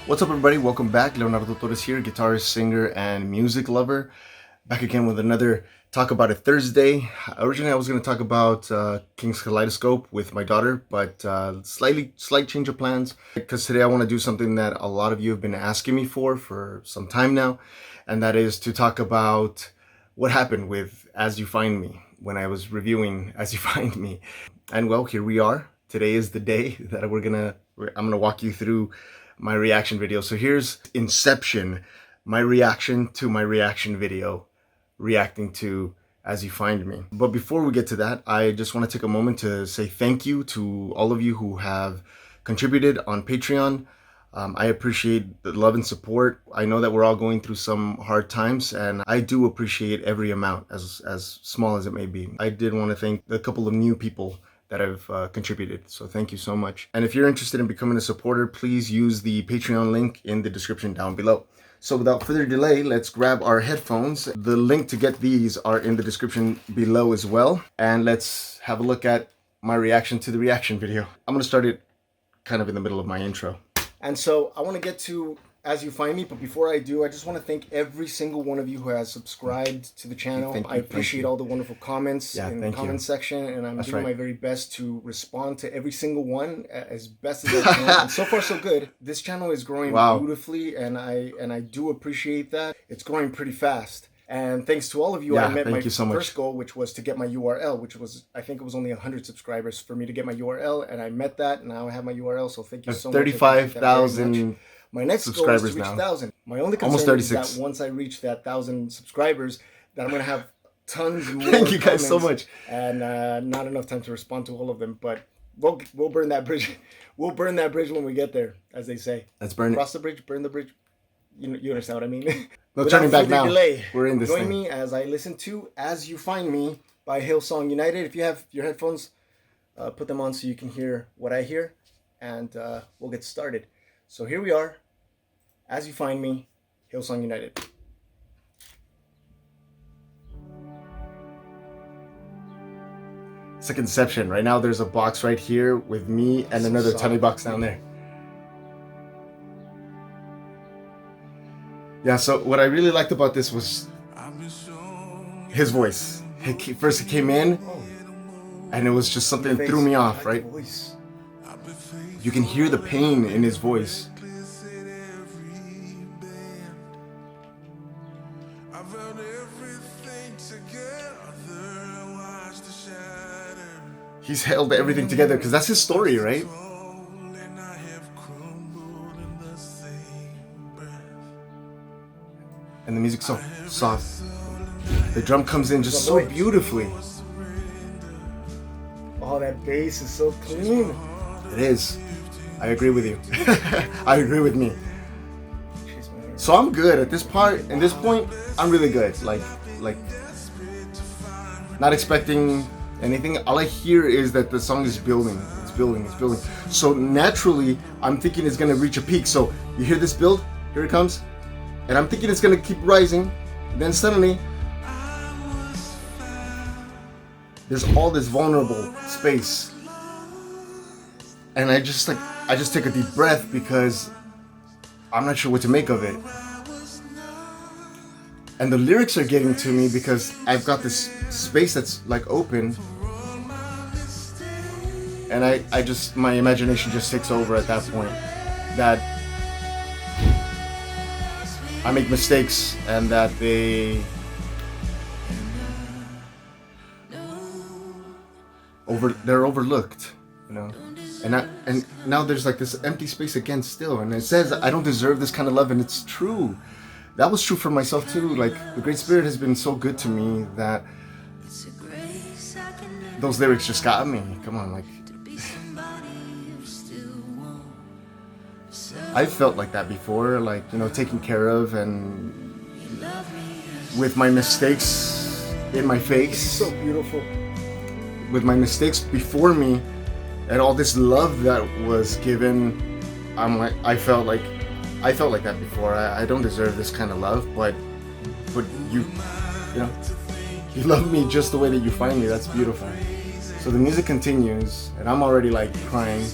What's up, everybody? Welcome back. Leonardo Torres here, guitarist, singer, and music lover. Back again with another Talk About It Thursday. Originally, I was going to talk about King's Kaleidoscope with my daughter, but slight change of plans. Because today I want to do something that a lot of you have been asking me for some time now, and that is to talk about what happened with As You Find Me when I was reviewing As You Find Me. And well, here we are. Today is the day that I'm gonna walk you through my reaction video. So here's Inception, my reaction to my reaction video, reacting to As You Find Me. But before we get to that, I just want to take a moment to say thank you to all of you who have contributed on Patreon. I appreciate the love and support. I know that we're all going through some hard times, and I do appreciate every amount, as small as it may be. I did want to thank a couple of new people that have contributed, so thank you so much. And if you're interested in becoming a supporter, please use the Patreon link in the description down below. So without further delay, let's grab our headphones. The link to get these are in the description below as well. And let's have a look at my reaction to the reaction video. I'm gonna start it kind of in the middle of my intro. And so I want to get to As You Find Me, but before I do, I just want to thank every single one of you who has subscribed to the channel. I appreciate all the wonderful comments in the comment section, and I'm doing my very best to respond to every single one as best as I can. And so far, so good. This channel is growing beautifully, and I do appreciate that. It's growing pretty fast. And thanks to all of you, I met my first goal, which was to get my URL, which was, I think it was only 100 subscribers for me to get my URL, and I met that, and now I have my URL, so thank you so much. 35,000 my next goal is to reach 1,000. My only concern is that once I reach that 1,000 subscribers, that I'm going to have tons more Thank you guys so much. And not enough time to respond to all of them, but we'll burn that bridge. We'll burn that bridge when we get there, as they say. Let's burn it. Cross the bridge, burn the bridge. You understand what I mean? No turning back now. Delay, we're in this Join thing. me as I listen to As You Find Me by Hillsong United. If you have your headphones, put them on so you can hear what I hear, and we'll get started. So here we are, As You Find Me, Hillsong United. It's a conception. Right now there's a box right here with me and another tiny box down there. Yeah, so what I really liked about this was his voice. First it came in, and it was just something that threw me off, right? You can hear the pain in his voice. He's held everything together because that's his story, right? And the music's so soft. The drum comes in just so beautifully. Oh, that bass is so clean. It is. I agree with you. I agree with me. So I'm good at this part. In this point, I'm really good. Like, not expecting anything. All I hear is that the song is building. It's building. It's building. So naturally, I'm thinking it's gonna reach a peak. So you hear this build? Here it comes. And I'm thinking it's gonna keep rising. Then suddenly, there's all this vulnerable space. And I just take a deep breath because I'm not sure what to make of it. And the lyrics are getting to me because I've got this space that's like open. And my imagination just takes over at that point. That I make mistakes and that they're overlooked, you know. And now there's like this empty space again still, and it says I don't deserve this kind of love, and it's true. That was true for myself too. Like, the Great Spirit has been so good to me that those lyrics just got me. Come on, like, I felt like that before, like, you know, taken care of and with my mistakes in my face. So beautiful. With my mistakes before me and all this love that was given, I felt like that before. I don't deserve this kind of love, but you know, you love me just the way that you find me. That's beautiful. So the music continues, and I'm already like crying.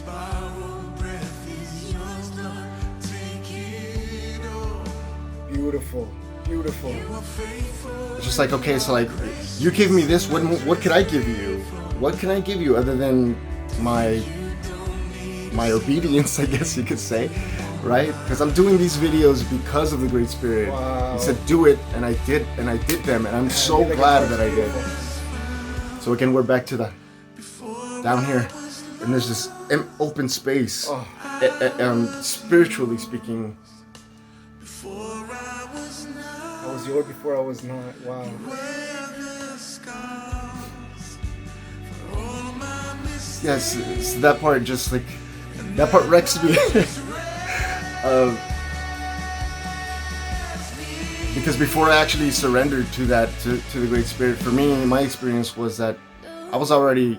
Beautiful, beautiful. It's just like, okay, so like, you give me this, what could I give you? What can I give you other than my obedience, I guess you could say, right? Because I'm doing these videos because of the Great Spirit. Wow. He said, do it, and I did them, and I'm so glad that I did. So again, we're back to the down here, and there's this open space. Spiritually speaking, I was yours before I was not. Wow. Yes, so that part just like that part wrecks me. Because before I actually surrendered to that to the Great Spirit, for me, my experience was that I already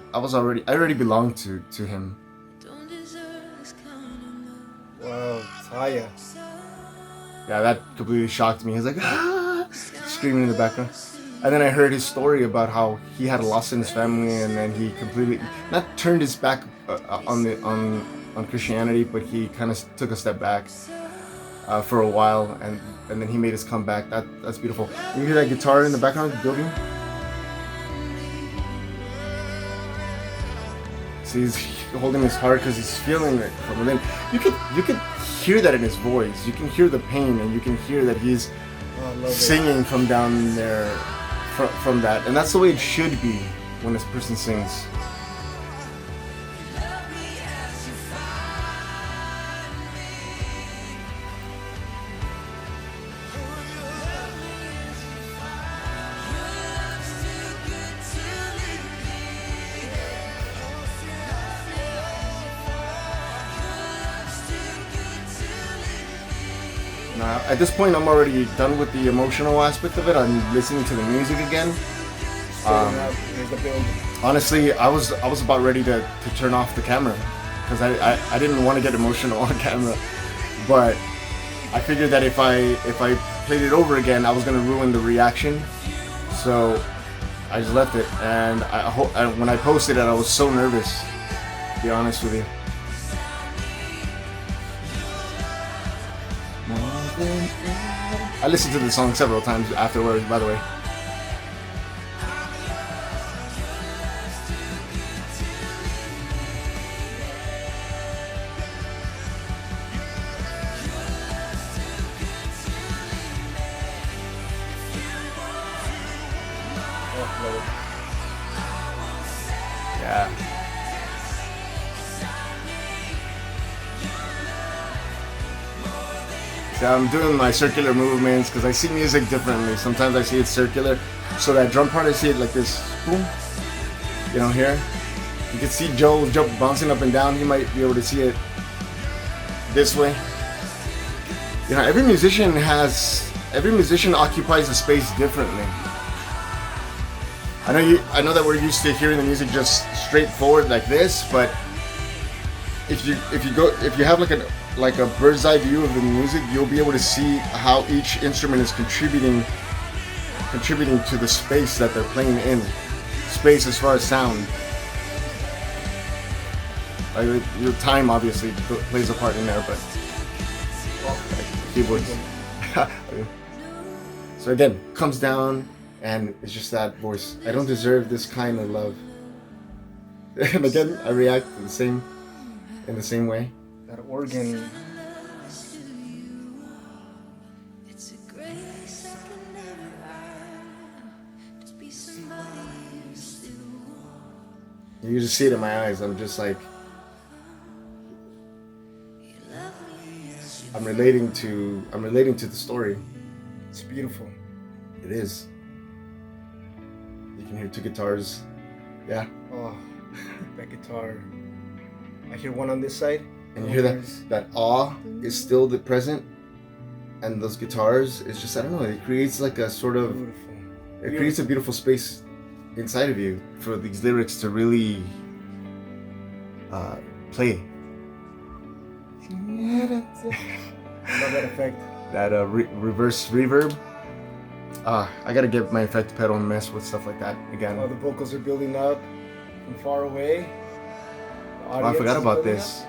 belonged to Him. Wow, Taya. Yeah, that completely shocked me. He's like, screaming in the background. And then I heard his story about how he had a loss in his family, and then he completely not turned his back on Christianity, but he kind of took a step back for a while, and then he made his comeback. That's beautiful. You hear that guitar in the background of the building? So he's holding his heart because he's feeling it from within. You could hear that in his voice. You can hear the pain, and you can hear that he's singing from down there, from that. And that's the way it should be when this person sings. Now, at this point, I'm already done with the emotional aspect of it. I'm listening to the music again. Honestly, I was about ready to turn off the camera because I didn't want to get emotional on camera, but I figured that if I played it over again, I was gonna ruin the reaction. So I just left it, and when I posted it, I was so nervous, to be honest with you. I listened to the song several times afterwards, by the way. Yeah. So I'm doing my circular movements because I see music differently. Sometimes I see it circular. So that drum part, I see it like this, boom. You know, here. You can see Joe bouncing up and down. You might be able to see it this way. You know, every musician occupies a space differently. I know that we're used to hearing the music just straightforward like this, but if you have like a bird's eye view of the music, you'll be able to see how each instrument is contributing to the space that they're playing in. Space as far as sound. Like your time obviously plays a part in there, but keyboards. So again, comes down, and it's just that voice. I don't deserve this kind of love. And again, I react in the same way. That organ. You can just see it in my eyes. I'm just like, I'm relating to the story. It's beautiful. It is. You can hear two guitars. Yeah. Oh, that guitar. I hear one on this side. And you hear that awe is still present, and those guitars, it's just, I don't know, it creates like a sort of, it creates a beautiful space inside of you for these lyrics to really play. I love that effect. That reverse reverb. I gotta get my effect pedal and mess with stuff like that again. Oh, the vocals are building up from far away. I forgot about this.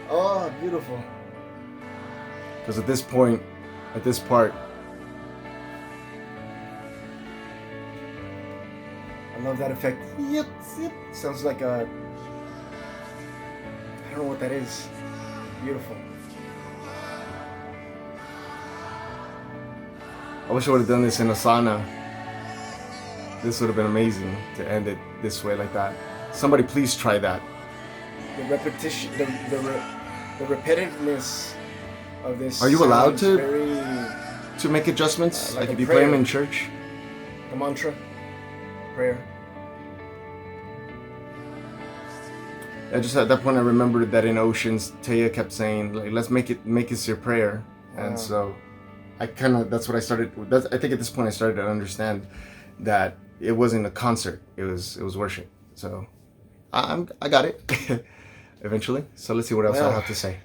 Oh, beautiful. Because at this point, at this part. I love that effect. Yep, yep. Sounds like a... I don't know what that is. Beautiful. I wish I would have done this in a sauna. This would have been amazing to end it this way like that. Somebody please try that. The repetition, the repetitiveness of this. Are you allowed to very, make adjustments? like if a you play them prayer. in church? a mantra, prayer. I just at that point I remembered that in Oceans, Taya kept saying like, "Let's make this your prayer," and so I kind of that's what I started. I think at this point I started to understand that it wasn't a concert; it was worship. So I got it eventually. So let's see what else I have to say.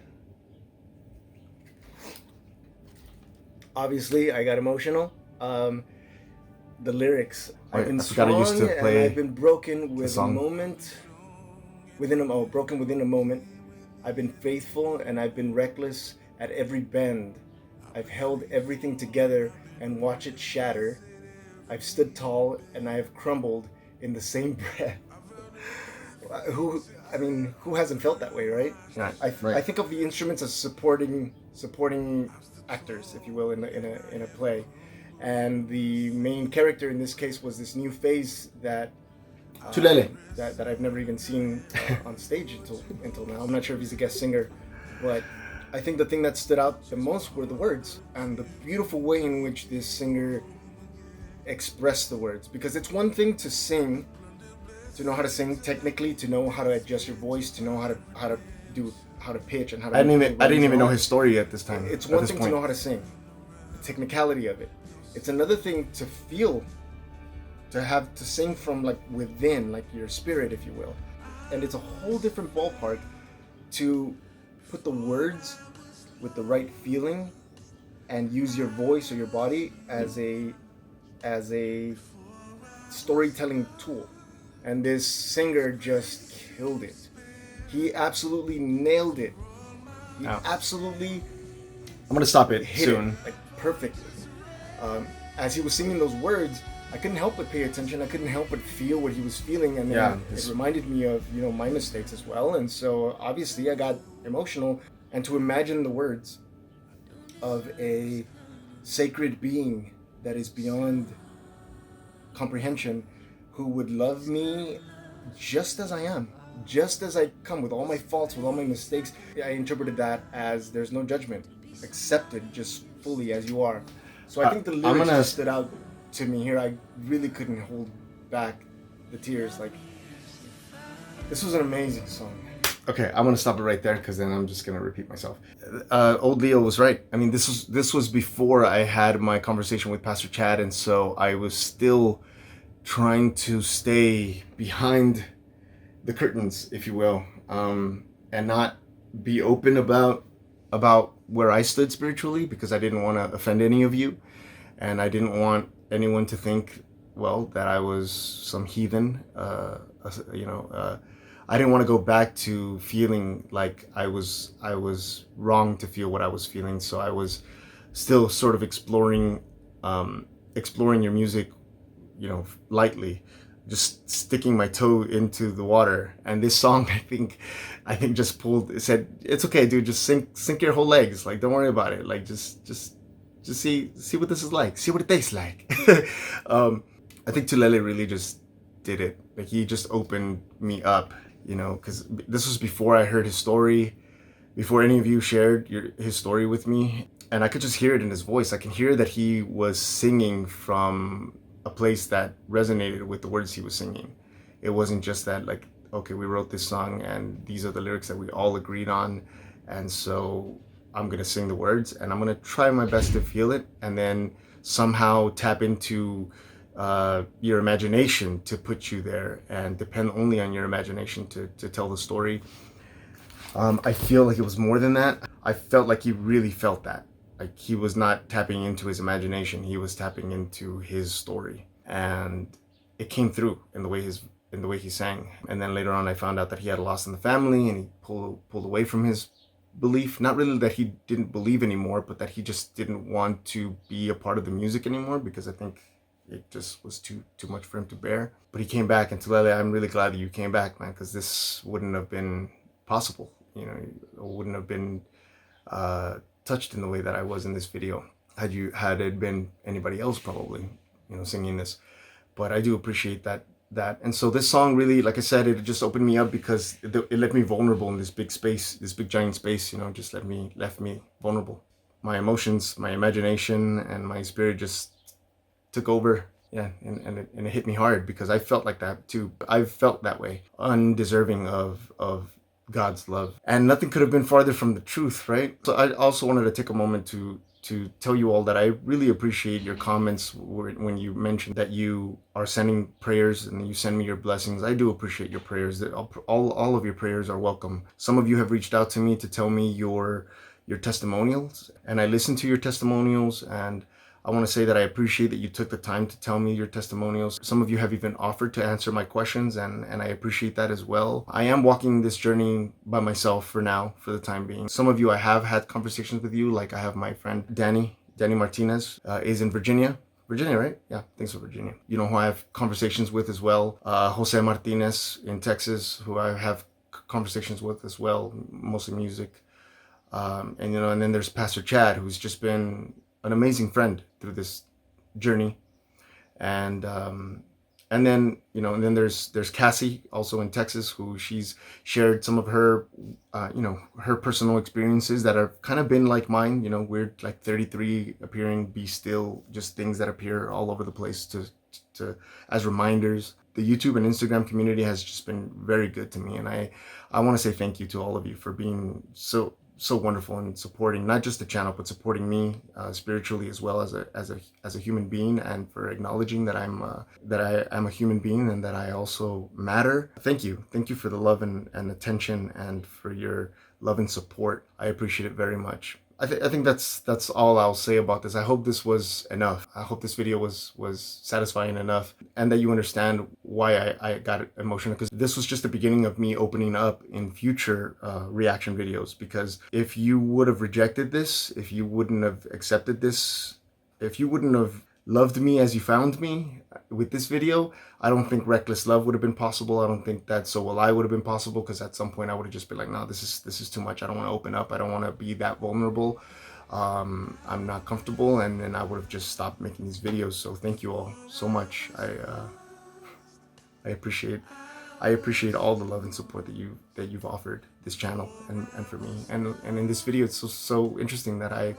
Obviously, I got emotional. The lyrics. I've been forgot I used strong to play and I've been broken with a song. moment. Broken within a moment. I've been faithful and I've been reckless at every bend. I've held everything together and watched it shatter. I've stood tall and I have crumbled in the same breath. Who hasn't felt that way, right? Yeah, I think of the instruments as supporting actors, if you will, in a play, and the main character in this case was this new phase that that I've never even seen on stage until now. I'm not sure if he's a guest singer, but I think the thing that stood out the most were the words and the beautiful way in which this singer expressed the words. Because it's one thing to sing, to know how to sing technically, to know how to adjust your voice, to know how to pitch and how to. I didn't even know his story at this time. It's one thing to know how to sing, the technicality of it. It's another thing to feel, to have to sing from like within, like your spirit, if you will. And it's a whole different ballpark to put the words with the right feeling and use your voice or your body as a storytelling tool. And this singer just killed it. He absolutely nailed it. He absolutely. I'm gonna stop it hit soon. It, like perfectly. As he was singing those words, I couldn't help but pay attention. I couldn't help but feel what he was feeling, and it reminded me of my mistakes as well. And so obviously I got emotional, and to imagine the words of a sacred being that is beyond comprehension, who would love me just as I am, just as I come, with all my faults, with all my mistakes. I interpreted that as there's no judgment, accepted just fully as you are. So I think the lyrics stood out to me here. I really couldn't hold back the tears. Like, this was an amazing song. Okay, I'm gonna stop it right there because then I'm just gonna repeat myself. Old Leo was right. I mean, this was before I had my conversation with Pastor Chad, and so I was still trying to stay behind the curtains, if you will, and not be open about where I stood spiritually, because I didn't want to offend any of you, and I didn't want anyone to think, well, that I was some heathen. I didn't want to go back to feeling like I was wrong to feel what I was feeling. So I was still sort of exploring your music, lightly, just sticking my toe into the water. And this song, I think just said, it's okay, dude, just sink your whole legs. Like, don't worry about it. Like, just see what this is like. See what it tastes like. I think Tulele really just did it. Like, he just opened me up, because this was before I heard his story, before any of you shared his story with me. And I could just hear it in his voice. I can hear that he was singing from a place that resonated with the words he was singing. It wasn't just that, like, okay, we wrote this song and these are the lyrics that we all agreed on, and so I'm gonna sing the words and I'm gonna try my best to feel it, and then somehow tap into your imagination to put you there, and depend only on your imagination to tell the story. I feel like it was more than that. I felt like he really felt that. Like, he was not tapping into his imagination, he was tapping into his story, and it came through in the way he sang. And then later on I found out that he had a loss in the family, and he pulled away from his belief. Not really that he didn't believe anymore, but that he just didn't want to be a part of the music anymore, because I think it just was too much for him to bear. But he came back, and ZELLE, I'm really glad that you came back, man, because this wouldn't have been possible. You know, it wouldn't have been touched in the way that I was in this video had it been anybody else, probably, you know, singing this. But I do appreciate that. And so this song really, like I said, it just opened me up, because it left me vulnerable in this big space, this big giant space, you know, just left me vulnerable. My emotions, my imagination, and my spirit just took over. Yeah, and it hit me hard, because I felt like that too. I've felt that way, undeserving of God's love. And nothing could have been farther from the truth, right? So I also wanted to take a moment to tell you all that I really appreciate your comments when you mentioned that you are sending prayers and you send me your blessings. I do appreciate your prayers. That all of your prayers are welcome. Some of you have reached out to me to tell me your testimonials, and I listen to your testimonials, and I want to say that I appreciate that you took the time to tell me your testimonials. Some of you have even offered to answer my questions, and I appreciate that as well. I am walking this journey by myself for now, for the time being. Some of you, I have had conversations with you, like I have my friend Danny Martinez, is in Virginia. Virginia, right? Yeah, thanks for Virginia. You know who I have conversations with as well. Jose Martinez in Texas, who I have conversations with as well, mostly music. And you know, and then there's Pastor Chad, who's just been an amazing friend through this journey. And then, you know, and then there's Cassie, also in Texas, who she's shared some of her you know, her personal experiences that have kind of been like mine, you know, weird, like 33 appearing, be still, just things that appear all over the place to as reminders. The YouTube and Instagram community has just been very good to me, and I want to say thank you to all of you for being so wonderful and supporting not just the channel, but supporting me spiritually as well as a human being, and for acknowledging that I'm a human being and that I also matter. Thank you for the love and attention, and for your love and support. I appreciate it very much. I think that's all I'll say about this. I hope this was enough. I hope this video was satisfying enough, and that you understand why I got emotional, because this was just the beginning of me opening up in future reaction videos. Because if you would have rejected this, if you wouldn't have accepted this, if you wouldn't have loved me as you found me with this video, I don't think Reckless Love would have been possible. I don't think that So Will I would have been possible, because at some point I would have just been like, no, this is too much. I don't want to open up. I don't want to be that vulnerable. I'm not comfortable, and then I would have just stopped making these videos. So thank you all so much. I appreciate all the love and support that you've offered this channel and for me. And in this video, it's so interesting that I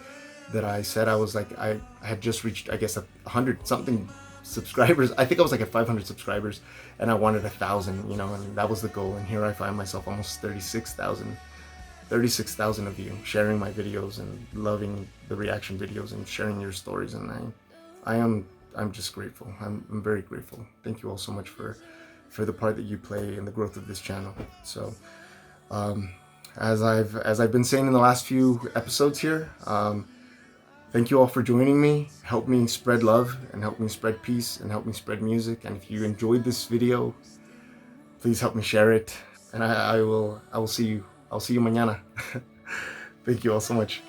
said I was like, I had just reached, I guess, 100 something subscribers. I think I was like at 500 subscribers, and I wanted 1,000, you know, and that was the goal. And here I find myself almost 36,000 of you sharing my videos and loving the reaction videos and sharing your stories. And I'm just grateful. I'm very grateful. Thank you all so much for the part that you play in the growth of this channel. So as I've been saying in the last few episodes here, thank you all for joining me. Help me spread love, and help me spread peace, and help me spread music. And if you enjoyed this video, please help me share it. And I will see you mañana. Thank you all so much.